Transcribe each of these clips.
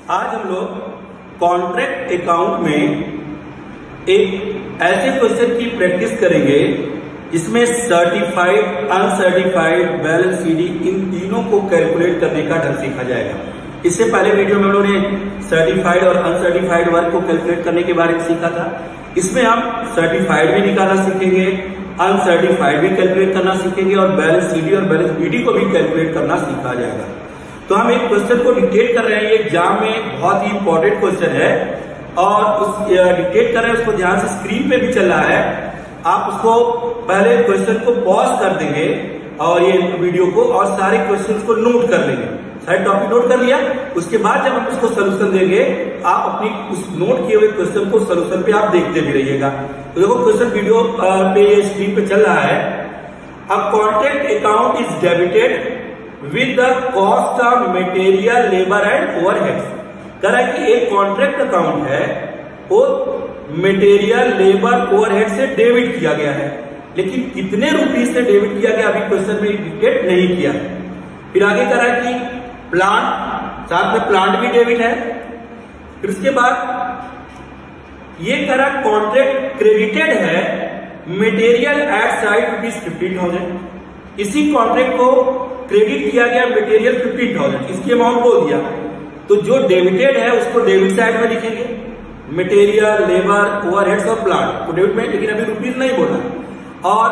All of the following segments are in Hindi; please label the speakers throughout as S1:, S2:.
S1: आज हम लोग कॉन्ट्रैक्ट अकाउंट में एक ऐसे क्वेश्चन की प्रैक्टिस करेंगे जिसमें सर्टिफाइड, अनसर्टिफाइड, बैलेंस सीडी इन तीनों को कैलकुलेट करने का ढंग सीखा जाएगा। इससे पहले वीडियो में हम लोगों ने सर्टिफाइड और अनसर्टिफाइड वर्क को कैलकुलेट करने के बारे में सीखा था। इसमें हम सर्टिफाइड भी निकालना सीखेंगे, अनसर्टिफाइड भी कैलकुलेट करना सीखेंगे और बैलेंस सीडी और बैलेंस बीडी को भी कैलकुलेट करना सीखा जाएगा। तो हम एक क्वेश्चन को डिक्टेट कर रहे हैं, ये एग्जाम में बहुत ही इंपॉर्टेंट क्वेश्चन है और उस डिक्टेट कर रहे हैं, उसको ध्यान से स्क्रीन पे भी चल रहा है। आप उसको पहले क्वेश्चन को पॉज कर देंगे और ये वीडियो को और सारे क्वेश्चंस को नोट कर लेंगे। सारे टॉपिक नोट कर लिया, उसके बाद जब हम उसको सोल्यूशन देंगे आप अपनी उस नोट किए हुए क्वेश्चन को सोल्यूशन पे आप देखते भी रहिएगा। तो देखो क्वेश्चन वीडियो पे स्क्रीन पे चल रहा है। A contract account is debited with the cost of material, labour and overheads. कह रहा है कि एक कॉन्ट्रैक्ट अकाउंट है वो मटेरियल, लेबर, ओवरहेड से डेबिट किया गया है, लेकिन कितने रुपीज से डेबिट किया गया अभी क्वेश्चन में इंडिकेट नहीं किया। फिर आगे कह रहा है कि प्लांट, साथ में प्लांट भी डेबिट है। फिर उसके बाद ये कह रहा कॉन्ट्रैक्ट क्रेडिटेड है मटेरियल एट साइड ₹15,000। इसी कॉन्ट्रैक्ट को क्रेडिट किया गया मटेरियल 15,000, इसकी अमाउंट बोल दिया। तो जो डेबिटेड है उसको डेबिट साइड में लिखेंगे, मटेरियल, लेबर, ओवरहेड्स और प्लांट को डेबिट में, लेकिन अभी रुपीज नहीं बोला। और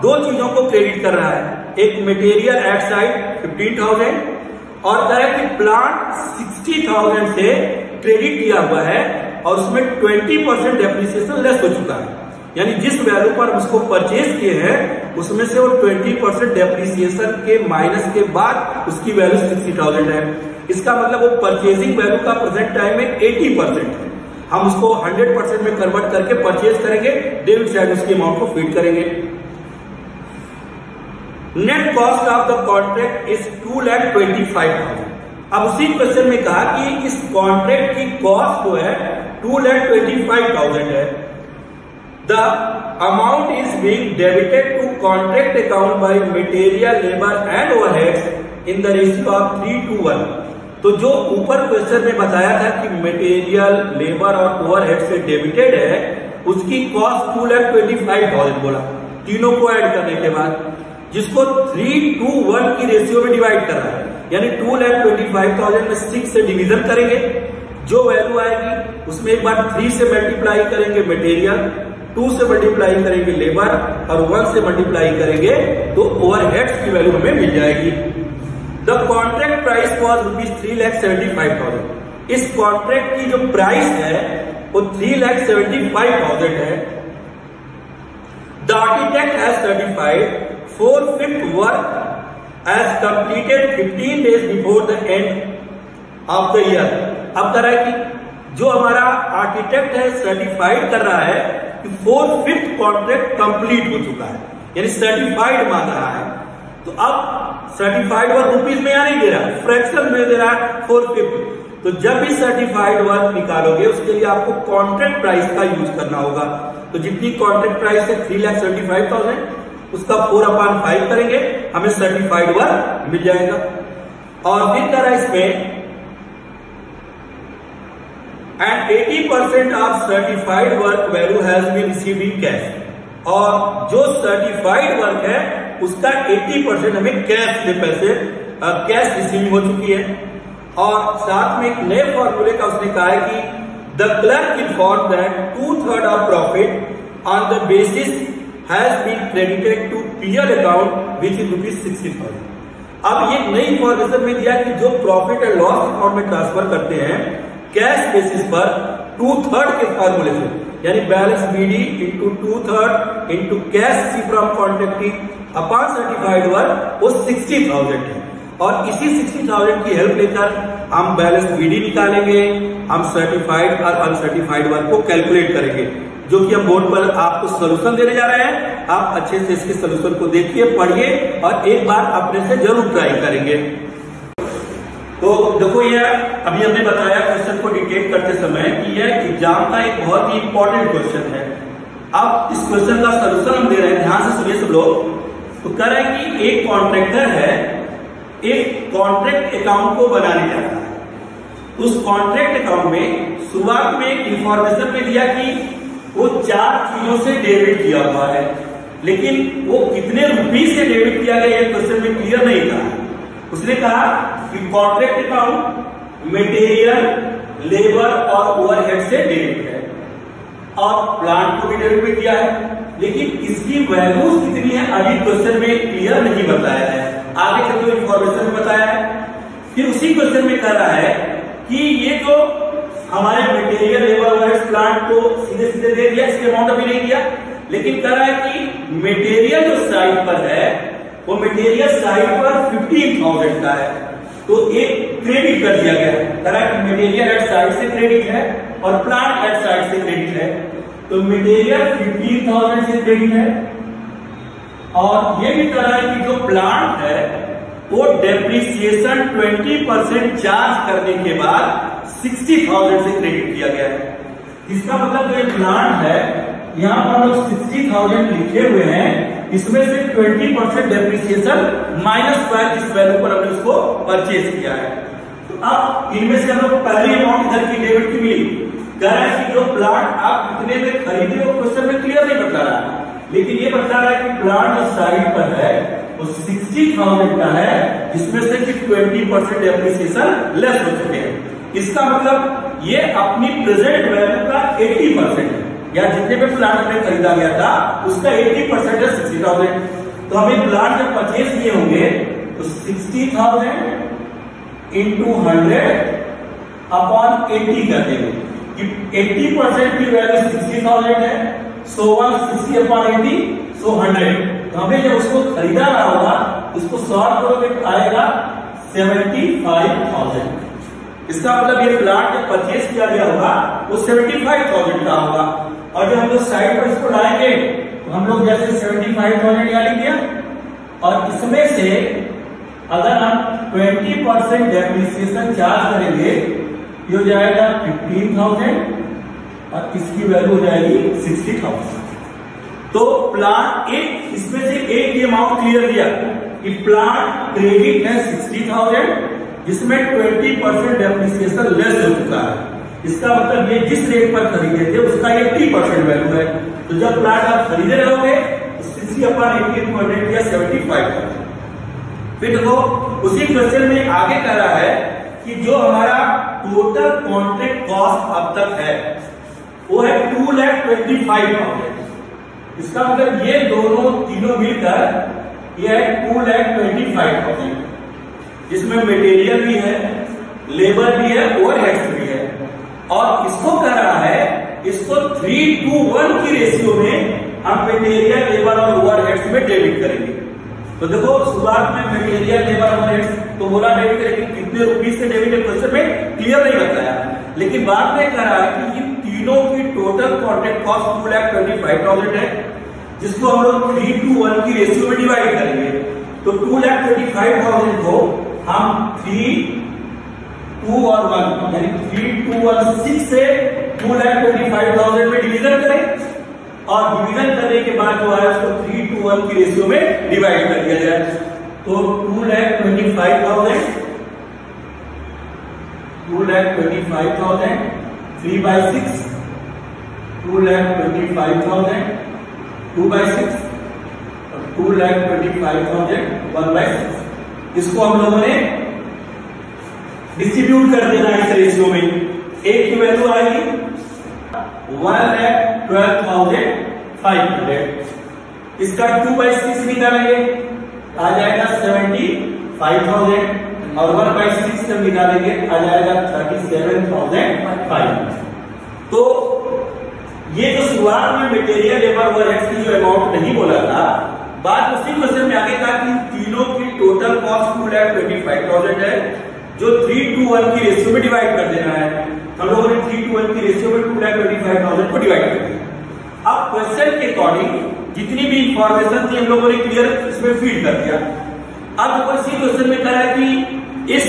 S1: दो चीजों को क्रेडिट कर रहा है, एक मटेरियल एट साइड 15,000 और कह रहा है कि प्लांट 60,000 से क्रेडिट किया हुआ है और उसमें 20% डेप्रिसिएशन लेस हो चुका है। यानी जिस वैल्यू पर उसको परचेज किए हैं उसमें से वो 20% डेप्रिसिएशन के माइनस के बाद उसकी वैल्यू 60,000 है। इसका मतलब वो परचेजिंग वैल्यू का प्रेजेंट टाइम में 80% है। हम उसको 100% में कन्वर्ट करके परचेज करेंगे, डेबिट साइड उसकी अमाउंट को फीड करेंगे। Net cost of the contract is 2,25,000। अब उसी क्वेश्चन में कहा कि इस कॉन्ट्रैक्ट की कॉस्ट जो है 2,25,000 है। The amount is being debited to contract account by material, labor and overheads in the ratio of 3:1। तो जो ऊपर क्वेश्चन में बताया था कि मटेरियल, लेबर और ओवरहेड से डेबिटेड है, उसकी कॉस्ट 2,25,000 बोला, तीनों को ऐड करने के बाद, जिसको 3:1 की रेशियो में डिवाइड कर रहा है। यानी 2,25,000 में 6 से डिवीजन करेंगे, जो वैल्यू आएगी उसमें एक बार 3 से मल्टीप्लाई करेंगे मटेरियल, 2 से मल्टीप्लाई करेंगे लेबर और 1 से मल्टीप्लाई करेंगे तो ओवरहेड्स की वैल्यू हमें मिल जाएगी। The contract price was ₹3,75,000। इस कॉन्ट्रैक्ट की जो प्राइस है वो 3,75,000 है। The architect has certified 4/5 work as completed 15 days before the end of the year. अब कह रहा है कि जो हमारा आर्किटेक्ट है सर्टिफाइड कर रहा है कि 4/5 कॉन्ट्रैक्ट कंप्लीट हो चुका है, यानी सर्टिफाइड मांग रहा है। तो अब सर्टिफाइड वर्क रुपीज में नहीं दे रहा, फ्रैक्शन में दे रहा है 4/5। तो जब भी सर्टिफाइड वर्क निकालोगे उसके लिए आपको कॉन्ट्रैक्ट प्राइस का यूज करना होगा। तो जितनी कॉन्ट्रैक्ट प्राइस है 3,75,000, उसका 4/5 करेंगे, हमें सर्टिफाइड वर्क मिल जाएगा। और फिर कह रहा है इसमें and 80% of certified work value has been received in cash। और जो सर्टिफाइड वर्क है उसका 80% हमें कैश में पैसे कैश रिसीव हो चुकी है। और साथ में एक नए फॉर्मूले का उसने कहा है कि the clerk inform that 2/3 of profit on the basis has been credited to PL account which is ₹60,000। अब ये नई इन्फॉर्मेशन में दिया कि जो प्रॉफिट एंड लॉस अकाउंट में ट्रांसफर करते हैं कैश बेसिस पर 2/3 के फॉर्मूले से, यानी balance BD into 2/3 into cash from contracting upon certified work वो 60,000 है। और इसी 60,000 की हेल्प लेकर हम बैलेंस बीडी निकालेंगे, हम सर्टिफाइड और अनसर्टिफाइड वर्क को कैलकुलेट करेंगे, जो कि हम बोर्ड पर आपको सोल्यूशन देने जा रहे हैं। आप अच्छे से इसके सोल्यूशन को देखिए, पढ़िए और एक बार अपने से जरूर ट्राई करेंगे। तो देखो ये अभी हमने बताया क्वेश्चन को डिटेक्ट करते समय कि यह एग्जाम का एक बहुत ही इंपॉर्टेंट क्वेश्चन है। अब इस क्वेश्चन का सोल्यूशन हम दे रहे हैं, ध्यान से सुनिए सब लोग। तो कह रहा है कि एक कॉन्ट्रैक्टर है, एक कॉन्ट्रैक्ट अकाउंट को बनाने जा रहा है उस कॉन्ट्रैक्ट अकाउंट में शुरुआत में एक इंफॉर्मेशन में दिया कि वो 4 चीजों से डेबिट किया हुआ है, लेकिन वो कितने रुपीज से डेबिट किया गया ये क्वेश्चन में क्लियर नहीं था। उसने कहा कि कॉन्ट्रैक्ट अकाउंट मटेरियल, लेबर और ओवरहेड से डेबिट है और प्लांट को भी डेबिट में किया है, लेकिन इसकी वैल्यूज कितनी है अभी क्वेश्चन में क्लियर नहीं बताया है। आगे चलते हुए इंफॉर्मेशन में बताया है। फिर उसी क्वेश्चन में कह रहा है कि ये जो हमारे मटेरियल, लेबर, ओवरहेड, प्लांट को सीधे सीधे दे दिया, इसके अमाउंट अभी नहीं दिया, लेकिन कह रहा है कि मटेरियल जो साइड पर है वो मटेरियल साइड पर 15,000 का है, तो एक क्रेडिट कर दिया गया है। कह रहा है कि मटेरियल एट साइड से क्रेडिट है और प्लांट एट साइड से क्रेडिट है, तो मटेरियल 15,000 से क्रेडिट है और ये भी कह रहा है कि जो प्लांट है वो डेप्रिसिएशन 20% चार्ज करने के बाद 60,000 से क्रेडिट किया गया है। इसका मतलब जो प्लांट है यहाँ पर हम लोग 60,000 लिखे हुए हैं, इसमें से 20% डेप्रिसिएशन माइनस बाय इस वैल्यू पर हमने उसको परचेज किया है। तो अब इनमें से हम लोग पहली अमाउंट इधर की डेबिट की मिली। कह रहा है कि जो प्लांट आप कितने में खरीदे वो क्वेश्चन में क्लियर नहीं बता रहा, लेकिन ये बता रहा है कि प्लांट जो साइड पर है वो 60,000 का है, जिसमें से कि 20% डेप्रिसिएशन लेस हो चुके हैं। इसका मतलब ये अपनी प्रेजेंट वैल्यू का 80% है, या जितने भी प्लांट में खरीदा गया था उसका 80% है 60,000। तो हमें प्लांट जब परचेज किए होंगे तो 60,000 इंटू 100 अपॉन 80 कर देंगे कि 80% की वैल्यू 60,000 है, सो 160 अपॉन 80 सो 100। तो हमें जब उसको खरीदा रहा होगा उसको सॉल्व करोगे तो आएगा 75,000। इसका मतलब ये प्लांट जब परचेज किया गया होगा वो 75,000 का होगा, और जब हम लोग साइड पर इसको लाएंगे तो हम लोग जैसे 75,000 यहाँ लिख दिया, और इसमें से अगर हम 20% डेप्रिसिएशन चार्ज करेंगे ये हो जाएगा 15,000 और इसकी वैल्यू हो जाएगी 60,000। तो प्लांट एक, इसमें से एक ये अमाउंट क्लियर किया कि प्लांट क्रेडिट है 60,000, जिसमें 20% डेप्रिसिएशन लेस हो चुका है। इसका मतलब ये जिस रेट पर खरीदे थे उसका 80% वैल्यू है। तो जब प्लांट आप खरीदे रहोगे तो 60 अपॉन 80 या 75,000। फिर देखो उसी क्वेश्चन में आगे कह रहा है कि जो हमारा टोटल कॉन्ट्रैक्ट कॉस्ट अब तक है वो है 2,25,000। इसका मतलब ये दोनों तीनों मिलकर ये है 2,25,000, जिसमें मटेरियल भी है, लेबर भी है, ओवरहेड्स भी है, और इसको कह रहा है इसको 3:1 की रेशियो में हम मटेरियल, लेबर और ओवरहेड्स में डेबिट करेंगे। तो देखो शुरुआत में मटेरियल, लेबर, ओवरहेड्स तो बोला डेबिट करेंगे, कितने रुपीज से डेबिट है क्वेश्चन में क्लियर नहीं बताया, लेकिन बाद में कह रहा है कि इन तीनों की टोटल कॉन्ट्रैक्ट कॉस्ट 2,25,000 है, जिसको हम लोग 3:1 की रेशियो में डिवाइड करेंगे। तो 2,25,000 को हम 3, 2 और 1 यानी 3, 2 और 6 से 2,25,000 में डिवीजन करें, और डिवीजन करने के बाद जो है उसको 3:1 की रेशियो में डिवाइड कर दिया जाए। तो 2,25,000 3/6, 2,25,000 2/6 और 2,25,000 1/6। इसको हम लोगों ने डिस्ट्रीब्यूट कर देना इस रेशियो में। एक की वैल्यू आएगी 1,12,500, इसका 2/6 निकालेंगे आ जाएगा 75,000, और 1/6 जब निकालेंगे आ जाएगा 37,500। तो ये जो शुरुआत में मटेरियल, लेबर, ओवरहेड्स की जो अमाउंट नहीं बोला था, बात उसी क्वेश्चन में आगे कहा कि तीनों की टोटल कॉस्ट 2,25,000 है, जो 3:1 की रेशियो में डिवाइड कर देना है। हम लोगों ने 3:1 की रेशियो में 2,25,000 को डिवाइड कर दिया। अब क्वेश्चन के अकॉर्डिंग जितनी भी इंफॉर्मेशन थी हम लोगों ने क्लियर इसमें फीड कर दिया। अब इसी क्वेश्चन में कह रहा है कि इस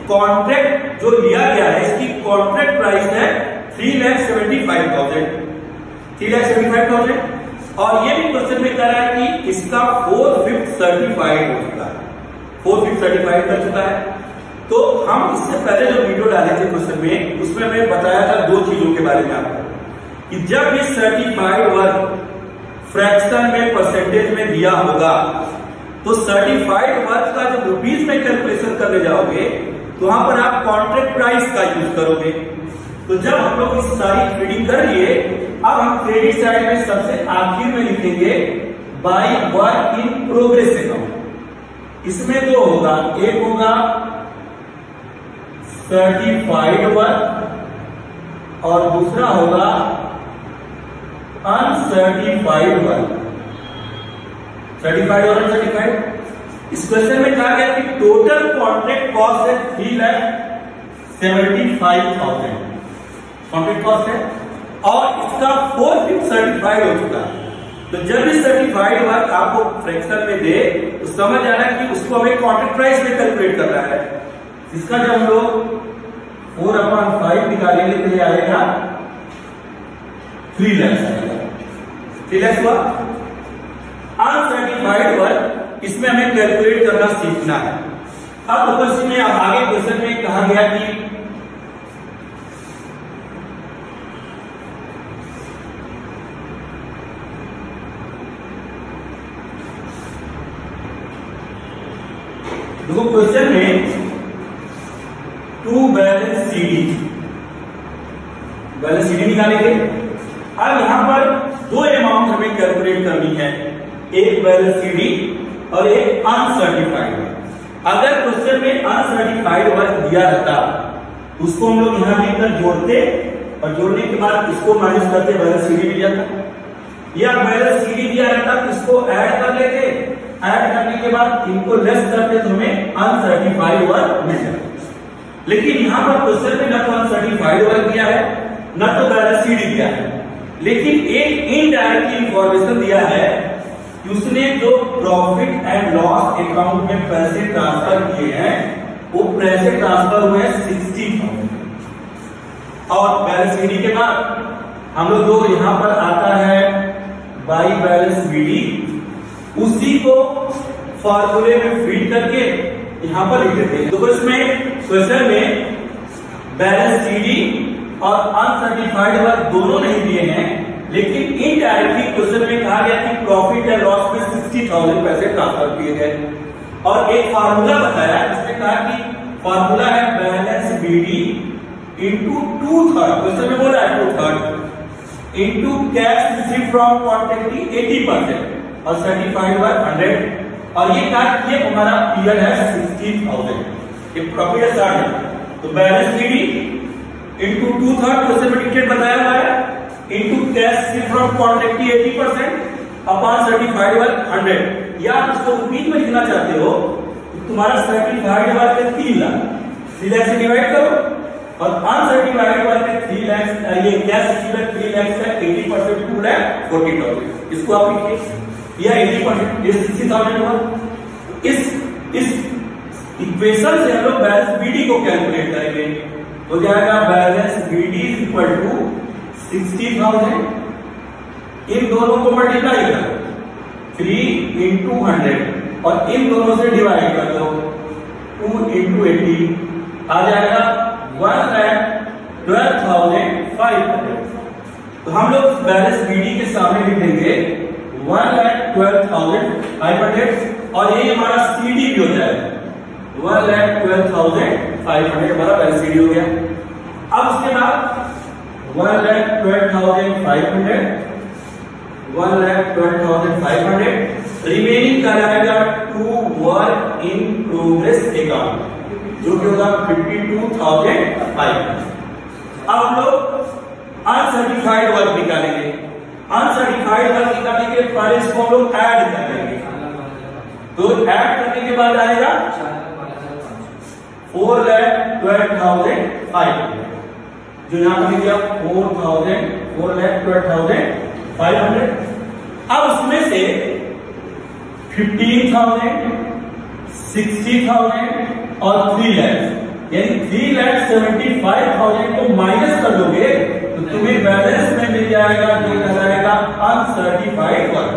S1: कॉन्ट्रैक्ट जो लिया गया है इसकी कॉन्ट्रैक्ट प्राइस है 3,75,000, 3,75,000, और ये भी क्वेश्चन में कह रहा है कि इसका 4/5 सर्टिफाइड हो चुका है, 4/5 सर्टिफाइड कर चुका है। तो हम इससे पहले जो वीडियो डाले थे क्वेश्चन में, उसमें मैं बताया था दो चीजों के बारे में आपको, कि जब ये सर्टिफाइड वर्क फ्रैक्शन में परसेंटेज में दिया होगा, तो सर्टिफाइड वर्क का जब रुपीज में कैलकुलेशन करने जाओगे तो वहां पर आप कॉन्ट्रैक्ट प्राइस का यूज करोगे। तो जब हम लोग इस सारी फीडिंग कर लिए, अब हम क्रेडिट साइड में सबसे आखिर में लिखेंगे by work in progress account. इसमें दो होगा, एक होगा सर्टिफाइड वर्क और दूसरा होगा अनसर्टिफाइड वर्क। सर्टिफाइड और अनसर्टिफाइड। इस क्वेश्चन में कहा गया कि टोटल कॉन्ट्रैक्ट कॉस्ट है 3,75,000 कॉन्ट्रैक्ट कॉस्ट है, और इसका 4/5 सर्टिफाइड हो चुका है। तो जब भी सर्टिफाइड वर्क आपको फ्रैक्शन में दे तो समझ आना कि उसको हमें कॉन्ट्रैक्ट प्राइस में कैलकुलेट करना है। इसका जब हम लोग 4/5 निकालेंगे तो ये आएगा 3 लाख आएगा। 3 लाख हुआ। अनसर्टिफाइड वर्क इसमें हमें कैलकुलेट करना सीखना है। अब क्वेश्चन में आगे क्वेश्चन में कहा गया कि देखो क्वेश्चन में टू बैलेंस सीडी निकालेंगे। अब यहां पर दो अमाउंट हमें कैलकुलेट करनी है, एक बैलेंस सीडी और एक अनसर्टिफाइड वर्क। अगर क्वेश्चन में अनसर्टिफाइड वर्क दिया रहता, उसको हम लोग यहां लेकर जोड़ते और जोड़ने के बाद इसको माइनस करते, बैलेंस सीडी मिल जाता। या बैलेंस सीडी दिया रहता तो इसको ऐड कर लेते, ऐड करने के बाद इनको लेस करते तो हमें अनसर्टिफाइड वर्क मिल जाता। लेकिन यहां पर क्वेश्चन में न तो अनसर्टिफाइड वर्क दिया है, न तो बैलेंस सीडी दिया है, लेकिन एक इनडायरेक्ट इंफॉर्मेशन दिया है कि उसने जो प्रॉफिट एंड लॉस अकाउंट में पैसे ट्रांसफर किए हैं वो पैसे ट्रांसफर हुए 60,000। और बैलेंस सीडी के बाद हम लोग जो यहां पर आता है बाई बैलेंस बीडी, उसी को फॉर्मूले में फीड करके यहां पर लिख देते हैं। तो इसमें क्वेश्चन में बैलेंस सीडी और अनसर्टिफाइड वर्क दोनों नहीं दिए हैं, लेकिन इनडायरेक्टली क्वेश्चन में कहा गया कि प्रॉफिट एंड लॉस में 60,000 पैसे ट्रांसफर किए गए और एक फार्मूला बताया, जिसमें कहा कि फार्मूला है बैलेंस बीडी इंटू 2/3, क्वेश्चन में बोला है 2/3 into cash receive from contractee 80% और सर्टिफाइड वर्क 100, और ये कहा कि ये हमारा पीरियड है 60,000, ये प्रॉफिट है 60। तो बैलेंस बीडी इंटू 2/3 क्वेश्चन में डिटेल बताया हुआ है, into cash from contractee 80% upon certified work 100। या आप इसको रुपीज में लिखना चाहते हो तो तुम्हारा सर्टिफाइड वर्क है 3 लाख, 3 लाख से डिवाइड करो, और अनसर्टिफाइड वर्क है 3 लाख, ये कैश रिसीव 3 लाख का 80% 2,40,000। इसको आप लिखिए, यह 80% ये 60,000 हुआ। इस इक्वेशन से हम लोग बैलेंस बीडी को कैलकुलेट करेंगे, हो जाएगा balance BD is equal to 60,000, इन दोनों को मल्टीप्लाई करो 3 इंटू 100 और इन दोनों से डिवाइड कर दो 2 इंटू 80, आ जाएगा 1,12,500। तो हम लोग बैलेंस बीडी के सामने लिख देंगे 1,12,500 और ये हमारा सीडी भी हो जाएगा 1,12,500 हमारा बैलेंस सीडी हो गया। अब उसके बाद 1,12,500 रिमेनिंग का जाएगा to work in progress account, जो कि होगा 52,500। अब हम लोग अनसर्टिफाइड वर्क निकालेंगे। अनसर्टिफाइड वर्क निकालने के पहले इसको हम लोग ऐड कर लेंगे, तो ऐड करने के बाद आएगा 4,12,500, जो यहां पर लिख दिया 4,12,500। अब उसमें से 15,000, 60,000 और 3 लाख, यानी 3,75,000 को माइनस कर दोगे तो तुम्हें बैलेंस में मिल जाएगा, जो कहलाएगा अनसर्टिफाइड वर्क,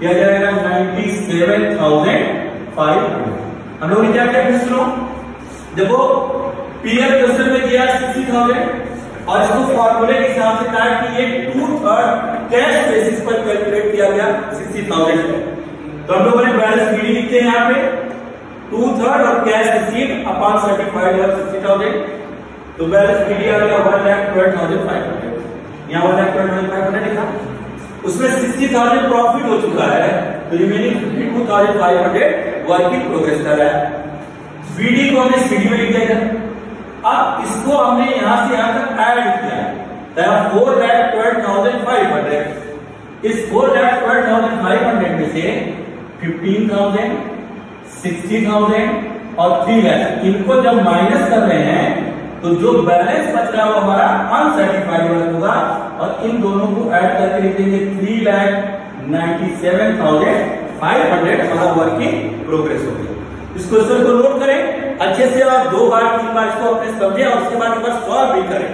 S1: क्या जाएगा 97,500। हम लोग क्या क्या सुनो, देखो पीएम क्वेश्चन में दिया 60,000 और इसको फॉर्मूले के हिसाब से काट कि ये 2/3 कैश बेसिस पर कैलकुलेट किया गया 60,000 है। तो हम लोगों ने बैलेंस शीट लिखते हैं यहाँ पे 2/3 और कैश रिसीव अपॉन सर्टिफाइड और 60,000। तो बैलेंस शीट आ गया 1,12,500। यहाँ 1,12,500 लिखा, उसमें 60,000 प्रॉफिट हो चुका है, तो रिमेनिंग 52,500 वर्क इन प्रोग्रेस कर रहा है। वीडी को हमने सीडी में लिख दिया। अब इसको हमने यहां से यहां तक ऐड किया, 4,12,500। इस 4,12,500 में से 15,000, 60,000 और 3 लाख इनको जब माइनस कर रहे हैं तो जो बैलेंस बच रहा है वो हमारा अनसर्टिफाइड वर्क होगा, और इन दोनों को ऐड करके लिख देंगे 3,97,500 हमारा वर्क इन प्रोग्रेस हो गया। इस क्वेश्चन को नोट करें अच्छे से और 2 बार 3 बार इसको अपने समझें और उसके बाद एक बार सॉल्व भी करें।